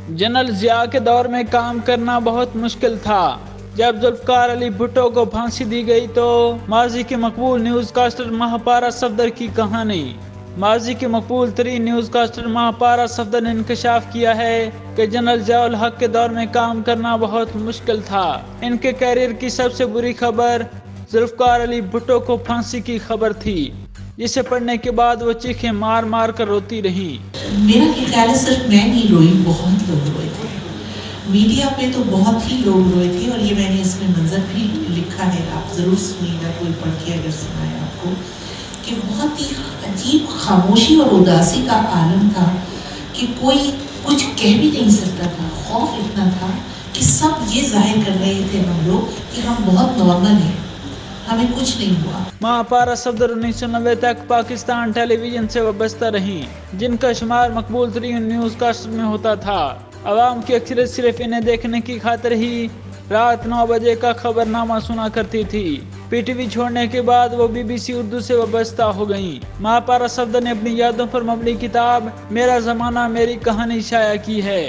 General जिया के दौर में काम करना बहुत मुश्किल था। जब जुल्फकार अली भुट्टो को फांसी दी गई तो माजी के मकबूल न्यूज़कास्टर महापारा सफदर की कहानी। माजी के मकबूल तरीन न्यूज़कास्टर महापारा सफदर ने इंकशाफ किया है कि जनरल जियाउल हक के दौर में काम करना बहुत मुश्किल था। इनके कैरियर की सबसे बुरी खबर जुल्फकार अली भुट्टो को फांसी की खबर थी, जिसे पढ़ने के बाद वो चीखें मार मार कर रोती रहीं। मेरा ख्याल है सिर्फ मैं नहीं रोई, बहुत लोग रोए थे। मीडिया पे तो बहुत ही लोग रोए थे और ये मैंने इसमें मंजर भी लिखा है, आप ज़रूर सुनिएगा, कोई पढ़ के अगर सुनाए आपको, कि बहुत ही अजीब खामोशी और उदासी का आलम था कि कोई कुछ कह भी नहीं सकता था। खौफ इतना था कि सब ये जाहिर कर रहे थे हम लोग कि हम बहुत नॉर्मल हैं, हमें कुछ नहीं हुआ। महापारा सफदर 1990 तक पाकिस्तान टेलीविजन से वाबस्ता रहीं, जिनका शुमार मकबूल तरीन न्यूज़कास्टर में होता था। आवाम की अक्सरियत सिर्फ इन्हें देखने की खातिर ही रात 9 बजे का खबरनामा सुना करती थी। पीटीवी छोड़ने के बाद वो बीबीसी उर्दू से वाबस्ता हो गईं। महापारा सफदर ने अपनी यादों पर मबनी किताब मेरा ज़माना मेरी कहानी शाया की है,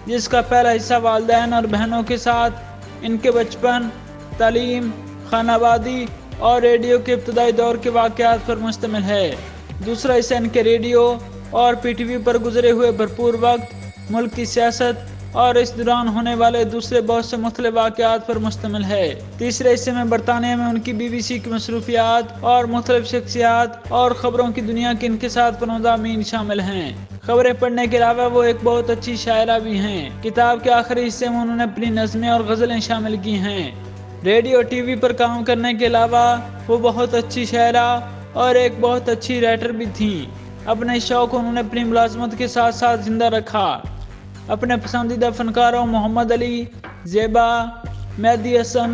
जिसका पहला हिस्सा वालिदैन और बहनों के साथ इनके बचपन, तालीम, खानाबादी और रेडियो के इब्तदाई दौर के वाक़यात पर मुश्तमिल है। दूसरा हिस्सा इनके रेडियो और पीटीवी पर गुजरे हुए भरपूर वक्त, मुल्क की सियासत और इस दौरान होने वाले दूसरे बहुत से मुख्तलिफ वाक़यात पर मुश्तमिल है। तीसरे हिस्से में बरतानिया में उनकी बीबीसी की मसरूफियात और मुख्तलिफ शख्सियात और ख़बरों की दुनिया के इनके साथ मज़ामीन शामिल हैं। खबरें पढ़ने के अलावा वो एक बहुत अच्छी शायरा भी हैं। किताब के आखिरी हिस्से में उन्होंने अपनी नज़में और गज़लें शामिल की हैं। रेडियो टीवी पर काम करने के अलावा वो बहुत अच्छी शायरा और एक बहुत अच्छी राइटर भी थीं। अपने शौक़ उन्होंने अपनी मुलाजमत के साथ साथ जिंदा रखा। अपने पसंदीदा फ़नकारों मोहम्मद अली, ज़ेबा, मेहदी हसन,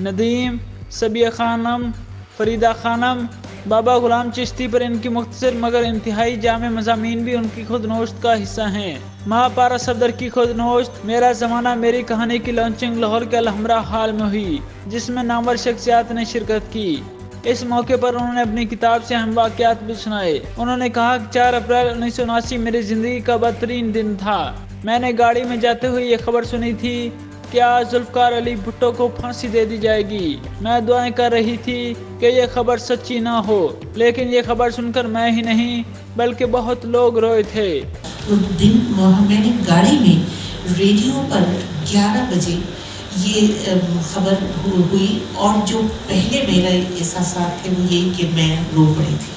नदीम, सबिया खानम, फरीदा खानम, बाबा गुलाम चिश्ती पर इनकी मुख्तसर मगर इंतहाई जामे मज़ामीन भी उनकी खुद नोश्त का हिस्सा हैं। महापारा सफदर की खुद नोश्त मेरा ज़माना मेरी कहानी की लॉन्चिंग लाहौर के अलहमरा हाल में हुई, जिसमें नामवर शख्सियात ने शिरकत की। इस मौके पर उन्होंने अपनी किताब से अहम वाक़यात भी सुनाए। उन्होंने कहा कि 4 अप्रैल 1979 मेरी ज़िंदगी का बदतरीन दिन था। मैंने गाड़ी में जाते हुए ये खबर सुनी थी कि आज जुल्फकार अली भुट्टो को फांसी दे दी जाएगी। मैं दुआएं कर रही थी कि ये खबर सच्ची ना हो, लेकिन ये खबर सुनकर मैं ही नहीं बल्कि बहुत लोग रोए थे। तो दिन मैंने गाड़ी में रेडियो पर 11 बजे ये खबर हुई और जो पहले मेरा एहसास थे वो यही कि मैं रो पड़ी थी,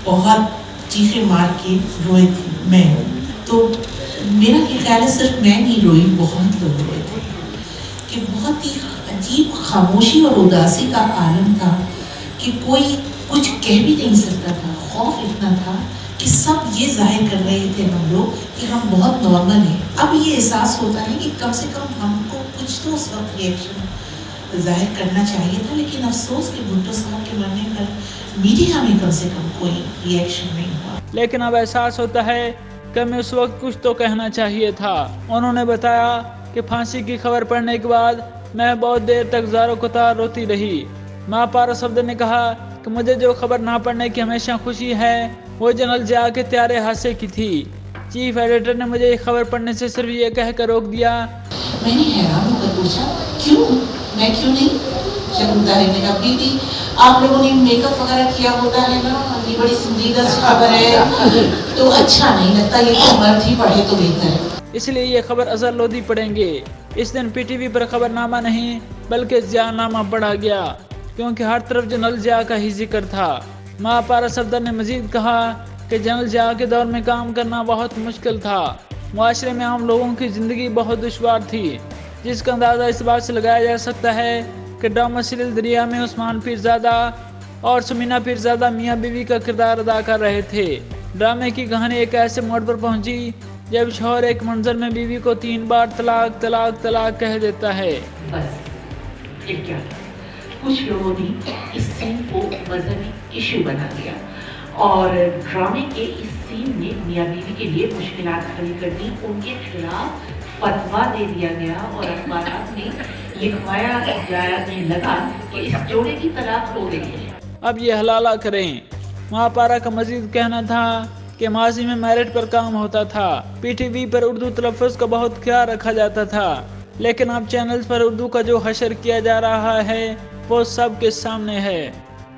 बहुत चीखें मार के रोए थी मैं। तो मेरा ख्याल है सिर्फ मैं नहीं रोई, बहुत लोग रोए थे कि बहुत ही अजीब खामोशी और उदासी का आलम था कि कोई कुछ कह भी नहीं सकता था। खौफ इतना था कि सब ये जाहिर कर रहे थे हम लोग कि हम बहुत नॉर्मल हैं। अब ये एहसास होता है कि कम से कम हमको कुछ तो उस वक्त रिएक्शन जाहिर करना चाहिए था, लेकिन अफसोस कि भुट्टो साहब के मरने पर मीडिया में कम से कम कोई रिएक्शन नहीं हुआ। लेकिन अब एहसास होता है कि हमें उस वक्त कुछ तो कहना चाहिए था। उन्होंने बताया कि फांसी की खबर पढ़ने के बाद मैं बहुत देर तक ज़ारो कतार रोती रही। महापारा सफदर ने कहा कि मुझे जो खबर ना पढ़ने की हमेशा खुशी है वो जनरल जिया के त्यारे हादसे की थी। चीफ एडिटर ने मुझे खबर पढ़ने से सिर्फ ये कहकर रोक दिया। मैंने हैरान होकर पूछा क्यों, मैं क्यों नहीं? शर्मदारी ने कहा दीदी आप लोगों ने मेकअप वगैरह किया होता है ना, ये बड़ी संजीदा खबर है तो अच्छा नहीं लगता, ये तो मर्द ही पढ़े तो बेहतर है, इसलिए ये खबर अजहर लोधी पढ़ेंगे। इस दिन पीटीवी पर खबरनामा नहीं बल्कि ज़ियानामा पढ़ा गया, क्योंकि हर तरफ जनरल जिया का ही जिक्र था। महापारा सफदर ने मजीद कहा कि जनरल जिया के दौर में काम करना बहुत मुश्किल था। मुआशरे में आम लोगों की ज़िंदगी बहुत दुश्वार थी, जिसका अंदाज़ा इस बात से लगाया जा सकता है कि ड्रामा सीरियल दरिया में उस्मान पीरज़ादा और सुमीना पीरज़ादा मियाँ बीवी का किरदार अदा कर रहे थे। ड्रामे की कहानी एक ऐसे मोड़ पर पहुंची जब शौहर एक मंजर में बीवी को 3 बार तलाक तलाक तलाक कह देता है। बस फिर क्या, कुछ लोगों ने इस सीन को मजहबी इशू बना दिया और ड्रामे के इस सीन ने मियाँ बीवी के लिए मुश्किलात खड़ी कर दी। उनके खिलाफ फतवा दे दिया गया और अखबारात में लिखवाया जाने लगा कि इस जोड़े की तलाक हो गई है, अब ये हलाला करें। महापारा का मजीद कहना था کہ ماضی میں میرٹ پر کام ہوتا تھا، پی ٹی وی پر اردو تلفظ کا بہت خیال رکھا جاتا تھا، لیکن اب چینلز پر اردو کا جو حشر کیا جا رہا ہے وہ سب کے سامنے ہے۔